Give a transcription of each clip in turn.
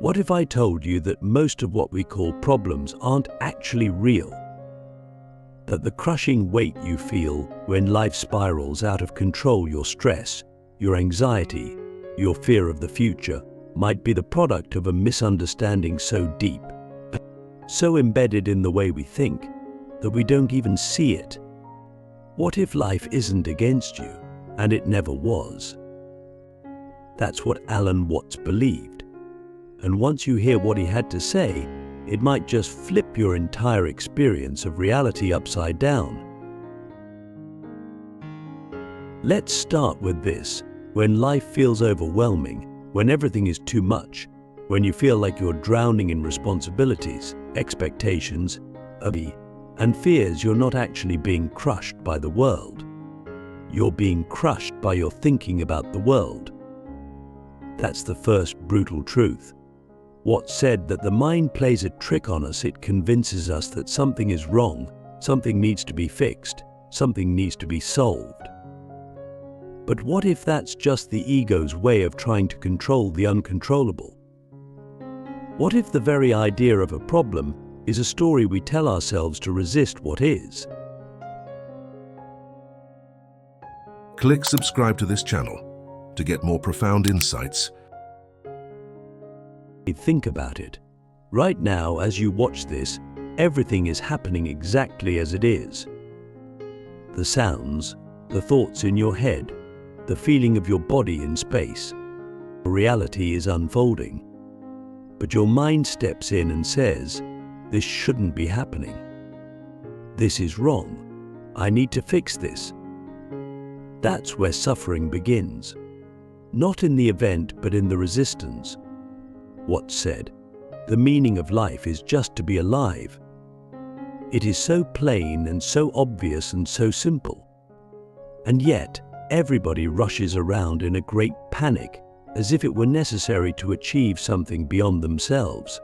What if I told you that most of what we call problems aren't actually real? That the crushing weight you feel when life spirals out of control, your stress, your anxiety, your fear of the future, might be the product of a misunderstanding so deep, so embedded in the way we think, that we don't even see it? What if life isn't against you, and it never was? That's what Alan Watts believed. And once you hear what he had to say, it might just flip your entire experience of reality upside down. Let's start with this. When life feels overwhelming, when everything is too much, when you feel like you're drowning in responsibilities, expectations, and fears, you're not actually being crushed by the world. You're being crushed by your thinking about the world. That's the first brutal truth. Watts said that the mind plays a trick on us. It convinces us that something is wrong, something needs to be fixed, something needs to be solved. But what if that's just the ego's way of trying to control the uncontrollable? What if the very idea of a problem is a story we tell ourselves to resist what is? Click subscribe to this channel to get more profound insights. Think about it. Right now, as you watch this, everything is happening exactly as it is. The sounds, the thoughts in your head, the feeling of your body in space. Reality is unfolding. But your mind steps in and says, "This shouldn't be happening. This is wrong. I need to fix this." That's where suffering begins. Not in the event, but in the resistance. Watts said, "The meaning of life is just to be alive." It is so plain and so obvious and so simple. And yet, everybody rushes around in a great panic, as if it were necessary to achieve something beyond themselves.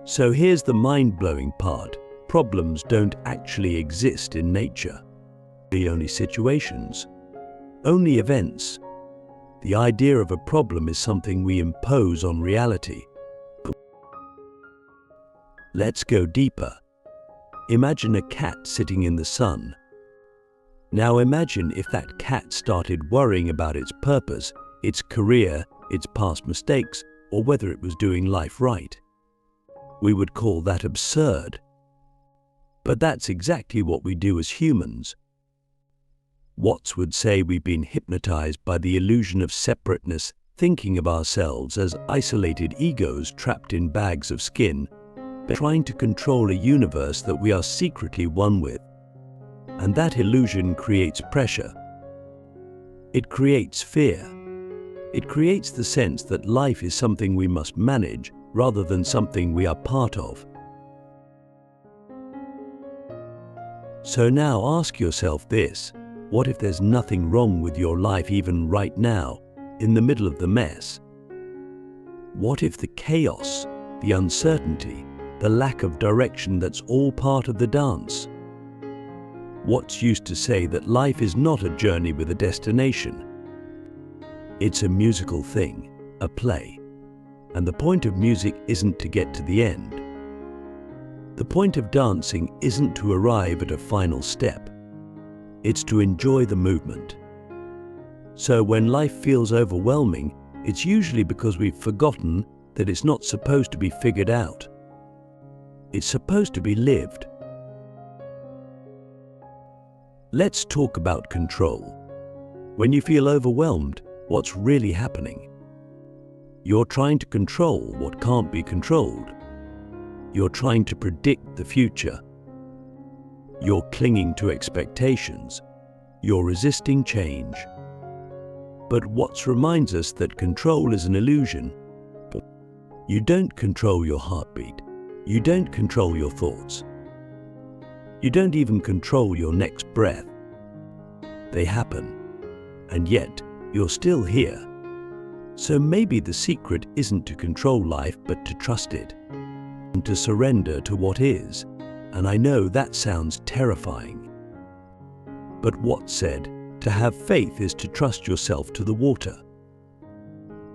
So here's the mind-blowing part. Problems don't actually exist in nature. The only situations, only events. The idea of a problem is something we impose on reality. Let's go deeper. Imagine a cat sitting in the sun. Now imagine if that cat started worrying about its purpose, its career, its past mistakes, or whether it was doing life right. We would call that absurd. But that's exactly what we do as humans. Watts would say we've been hypnotized by the illusion of separateness, thinking of ourselves as isolated egos trapped in bags of skin, trying to control a universe that we are secretly one with. And that illusion creates pressure. It creates fear. It creates the sense that life is something we must manage rather than something we are part of. So now ask yourself this. What if there's nothing wrong with your life even right now, in the middle of the mess? What if the chaos, the uncertainty, the lack of direction, that's all part of the dance? Watts used to say that life is not a journey with a destination. It's a musical thing, a play. And the point of music isn't to get to the end. The point of dancing isn't to arrive at a final step. It's to enjoy the movement. So when life feels overwhelming, it's usually because we've forgotten that it's not supposed to be figured out. It's supposed to be lived. Let's talk about control. When you feel overwhelmed, what's really happening? You're trying to control what can't be controlled. You're trying to predict the future. You're clinging to expectations. You're resisting change. But Watts reminds us that control is an illusion. You don't control your heartbeat. You don't control your thoughts. You don't even control your next breath. They happen. And yet, you're still here. So maybe the secret isn't to control life, but to trust it. And to surrender to what is. And I know that sounds terrifying. But Watts said, to have faith is to trust yourself to the water.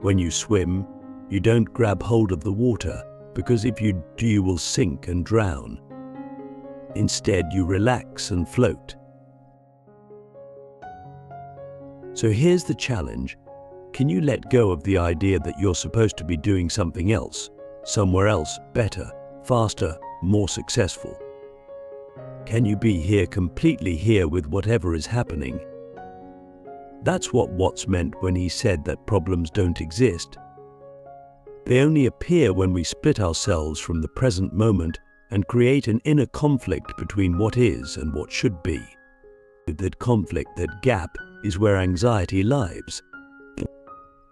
When you swim, You don't grab hold of the water, because if you do, you will sink and drown. Instead, you relax and float. So here's the challenge. Can you let go of the idea that you're supposed to be doing something else, somewhere else, better, faster, more successful? Can you be here, completely here with whatever is happening? That's what Watts meant when he said that problems don't exist. They only appear when we split ourselves from the present moment and create an inner conflict between what is and what should be. That conflict, that gap, is where anxiety lives.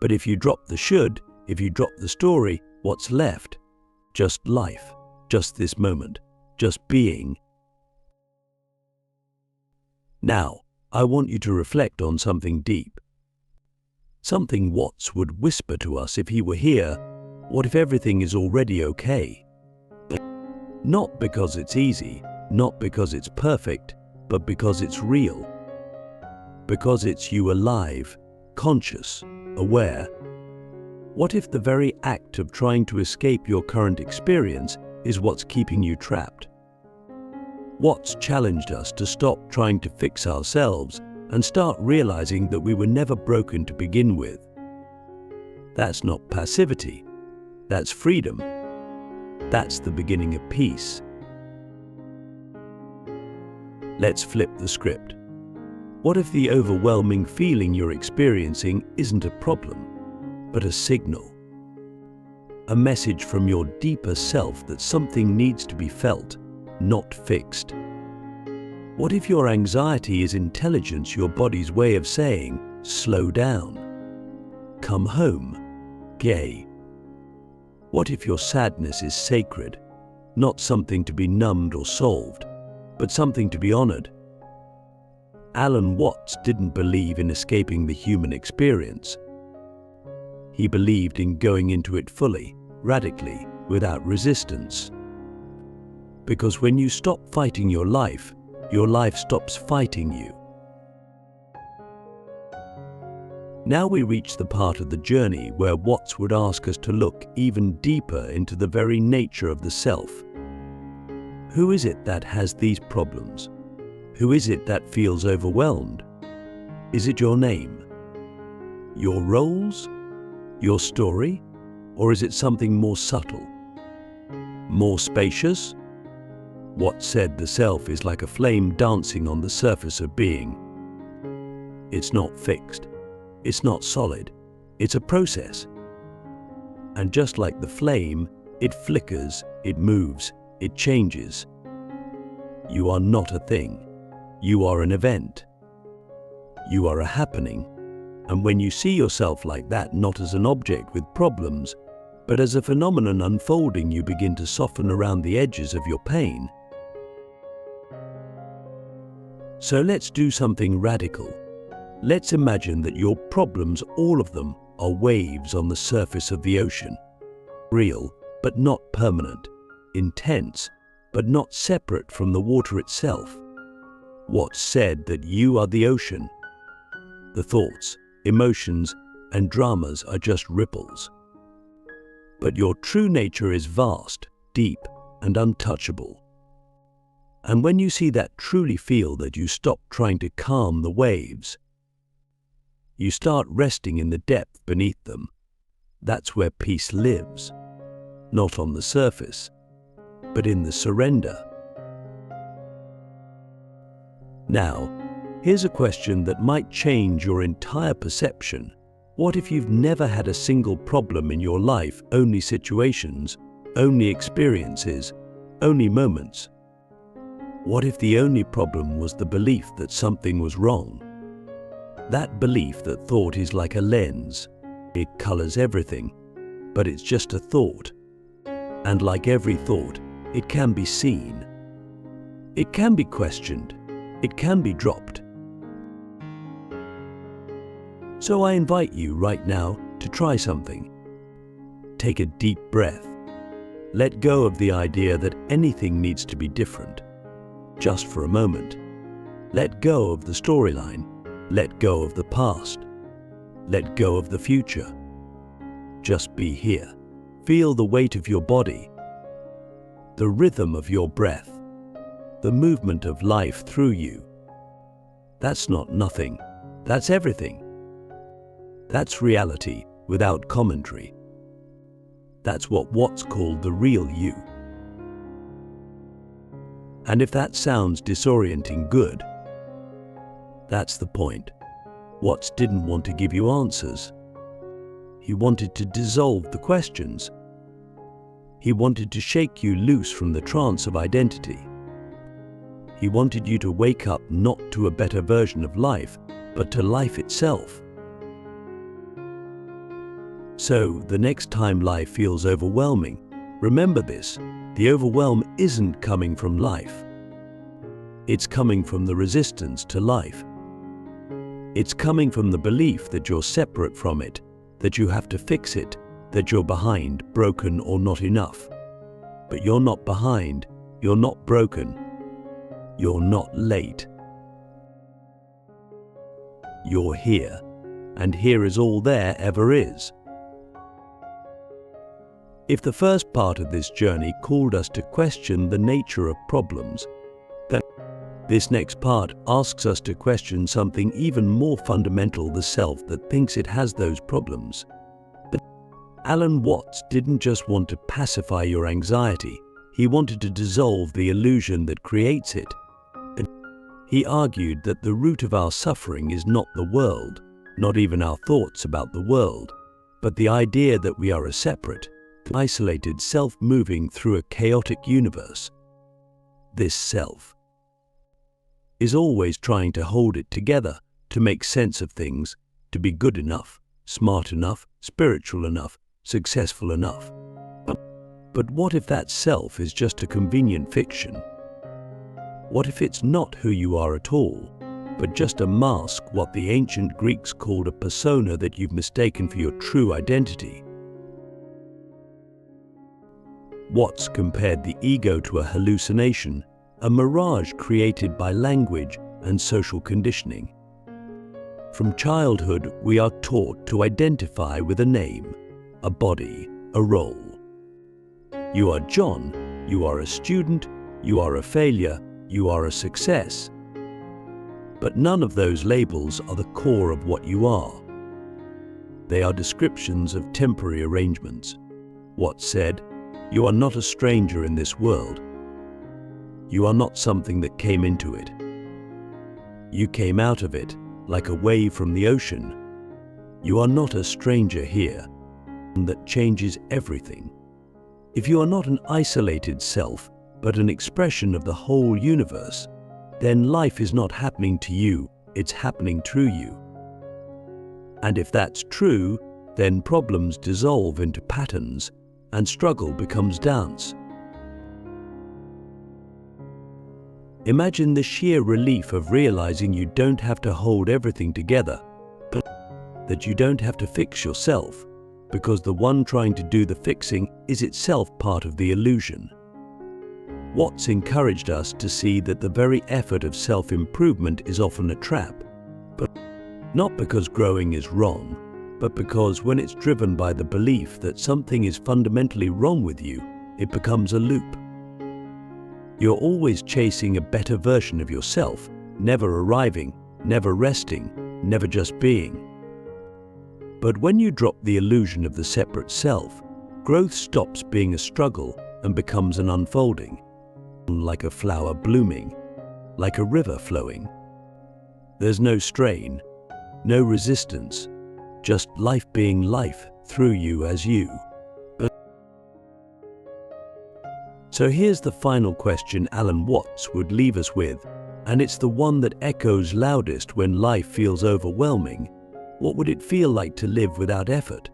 But if you drop the should, if you drop the story, what's left? Just life, just this moment, just being. Now, I want you to reflect on something deep. Something Watts would whisper to us if he were here. What if everything is already okay? Not because it's easy, not because it's perfect, but because it's real. Because it's you alive, conscious, aware. What if the very act of trying to escape your current experience is what's keeping you trapped? Watts challenged us to stop trying to fix ourselves and start realizing that we were never broken to begin with. That's not passivity. That's freedom. That's the beginning of peace. Let's flip the script. What if the overwhelming feeling you're experiencing isn't a problem, but a signal? A message from your deeper self that something needs to be felt, not fixed. What if your anxiety is intelligence, your body's way of saying, slow down, come home, gay? What if your sadness is sacred, not something to be numbed or solved, but something to be honored? Alan Watts didn't believe in escaping the human experience. He believed in going into it fully, radically, without resistance. Because when you stop fighting your life stops fighting you. Now we reach the part of the journey where Watts would ask us to look even deeper into the very nature of the self. Who is it that has these problems? Who is it that feels overwhelmed? Is it your name? Your roles? Your story? Or is it something more subtle? More spacious? Watts said the self is like a flame dancing on the surface of being. It's not fixed. It's not solid. It's a process. And just like the flame, it flickers, it moves, it changes. You are not a thing. You are an event. You are a happening. And when you see yourself like that, not as an object with problems, but as a phenomenon unfolding, you begin to soften around the edges of your pain. So let's do something radical. Let's imagine that your problems, all of them, are waves on the surface of the ocean. Real, but not permanent. Intense, but not separate from the water itself. Watts said that you are the ocean. The thoughts, emotions, and dramas are just ripples. But your true nature is vast, deep, and untouchable. And when you see that, truly feel that, you stop trying to calm the waves. You start resting in the depth beneath them. That's where peace lives. Not on the surface, but in the surrender. Now, here's a question that might change your entire perception. What if you've never had a single problem in your life, only situations, only experiences, only moments? What if the only problem was the belief that something was wrong? That belief that thought is like a lens. It colors everything, but it's just a thought. And like every thought, it can be seen. It can be questioned. It can be dropped. So I invite you right now to try something. Take a deep breath. Let go of the idea that anything needs to be different. Just for a moment. Let go of the storyline. Let go of the past. Let go of the future. Just be here. Feel the weight of your body, the rhythm of your breath, the movement of life through you. That's not nothing. That's everything. That's reality without commentary. That's what's called the real you. And if that sounds disorienting, good. That's the point. Watts didn't want to give you answers. He wanted to dissolve the questions. He wanted to shake you loose from the trance of identity. He wanted you to wake up not to a better version of life, but to life itself. So, the next time life feels overwhelming, remember this: the overwhelm isn't coming from life. It's coming from the resistance to life. It's coming from the belief that you're separate from it, that you have to fix it, that you're behind, broken, or not enough. But you're not behind, you're not broken, you're not late. You're here, and here is all there ever is. If the first part of this journey called us to question the nature of problems, then this next part asks us to question something even more fundamental: the self that thinks it has those problems. But Alan Watts didn't just want to pacify your anxiety, he wanted to dissolve the illusion that creates it. He argued that the root of our suffering is not the world, not even our thoughts about the world, but the idea that we are a separate, isolated self moving through a chaotic universe. This self is always trying to hold it together, to make sense of things, to be good enough, smart enough, spiritual enough, successful enough. But what if that self is just a convenient fiction? What if it's not who you are at all, but just a mask, what the ancient Greeks called a persona, that you've mistaken for your true identity? Watts compared the ego to a hallucination, a mirage created by language and social conditioning. From childhood, we are taught to identify with a name, a body, a role. You are John, you are a student, you are a failure, you are a success. But none of those labels are the core of what you are. They are descriptions of temporary arrangements. Watts said, "You are not a stranger in this world. You are not something that came into it. You came out of it, like a wave from the ocean. You are not a stranger here, and that changes everything. If you are not an isolated self, but an expression of the whole universe, then life is not happening to you, it's happening through you. And if that's true, then problems dissolve into patterns, and struggle becomes dance." Imagine the sheer relief of realizing you don't have to hold everything together, but that you don't have to fix yourself, because the one trying to do the fixing is itself part of the illusion. Watts encouraged us to see that the very effort of self-improvement is often a trap, but not because growing is wrong, but because when it's driven by the belief that something is fundamentally wrong with you, it becomes a loop. You're always chasing a better version of yourself, never arriving, never resting, never just being. But when you drop the illusion of the separate self, growth stops being a struggle and becomes an unfolding, like a flower blooming, like a river flowing. There's no strain, no resistance, just life being life through you as you. So here's the final question Alan Watts would leave us with, and it's the one that echoes loudest when life feels overwhelming. What would it feel like to live without effort?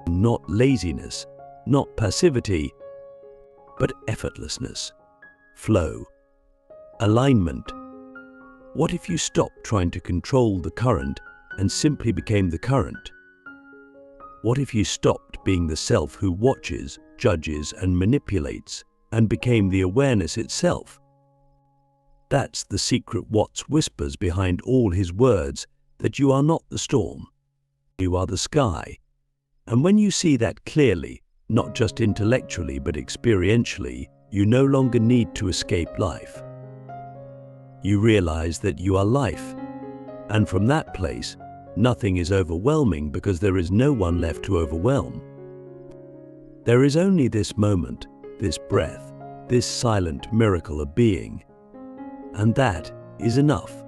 Not laziness, not passivity, but effortlessness, flow, alignment. What if you stopped trying to control the current and simply became the current? What if you stopped being the self who watches, judges, and manipulates, and became the awareness itself? That's the secret Watts whispers behind all his words, that you are not the storm, you are the sky, And when you see that clearly, not just intellectually but experientially, you no longer need to escape life. You realize that you are life. And from that place, nothing is overwhelming because there is no one left to overwhelm. There is only this moment, this breath, this silent miracle of being. And that is enough.